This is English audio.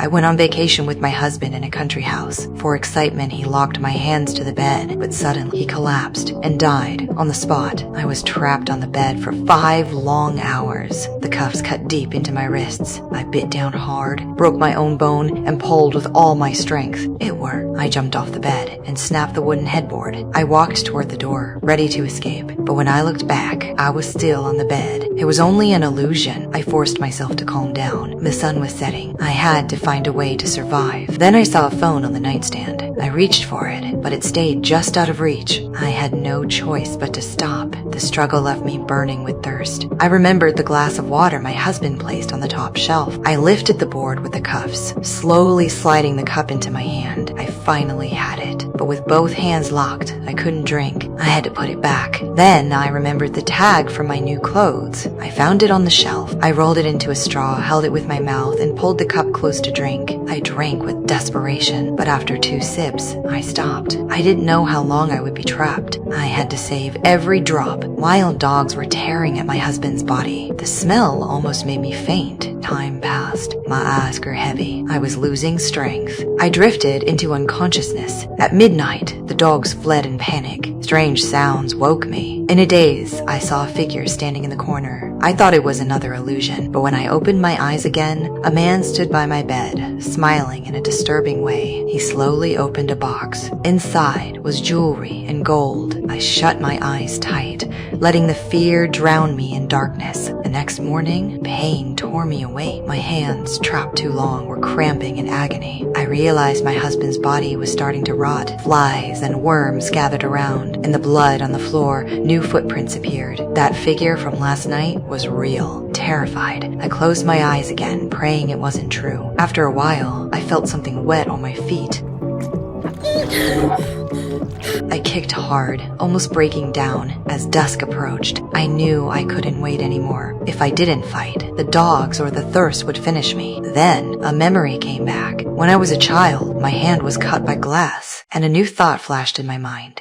I went on vacation with my husband in a country house. For excitement, he locked my hands to the bed, but suddenly he collapsed and died on the spot. I was trapped on the bed for 5 long hours. The cuffs cut deep into my wrists. I bit down hard, broke my own bone, and pulled with all my strength. It worked. I jumped off the bed and snapped the wooden headboard. I walked toward the door, ready to escape, but when I looked back, I was still on the bed. It was only an illusion. I forced myself to calm down. The sun was setting. I had to find a way to survive. Then I saw a phone on the nightstand. I reached for it, but it stayed just out of reach. I had no choice but to stop. The struggle left me burning with thirst. I remembered the glass of water my husband placed on the top shelf. I lifted the board with the cuffs, slowly sliding the cup into my hand. I finally had it, but with both hands locked, I couldn't drink. I had to put it back. Then I remembered the tag from my new clothes. I found it on the shelf. I rolled it into a straw, held it with my mouth, and pulled the cup close to drink. I drank with desperation, but after 2 sips, I stopped. I didn't know how long I would be trapped. I had to save every drop. Wild dogs were tearing at my husband's body. The smell almost made me faint. Time passed. My eyes grew heavy. I was losing strength. I drifted into unconsciousness. At midnight, the dogs fled in panic. Strange sounds woke me. In a daze, I saw a figure standing in the corner. I thought it was another illusion, but when I opened my eyes again, a man stood by my bed, smiling in a disturbing way. He slowly opened a box. Inside was jewelry and gold. I shut my eyes tight, letting the fear drown me in darkness. The next morning, pain tore me awake. My hands, trapped too long, were cramping in agony. I realized my husband's body was starting to rot. Flies and worms gathered around. In the blood on the floor, new footprints appeared. That figure from last night was real. Terrified, I closed my eyes again, praying it wasn't true. After a while, I felt something wet on my feet. I kicked hard, almost breaking down. As dusk approached, I knew I couldn't wait anymore. If I didn't fight, the dogs or the thirst would finish me. Then, a memory came back. When I was a child, my hand was cut by glass, and a new thought flashed in my mind.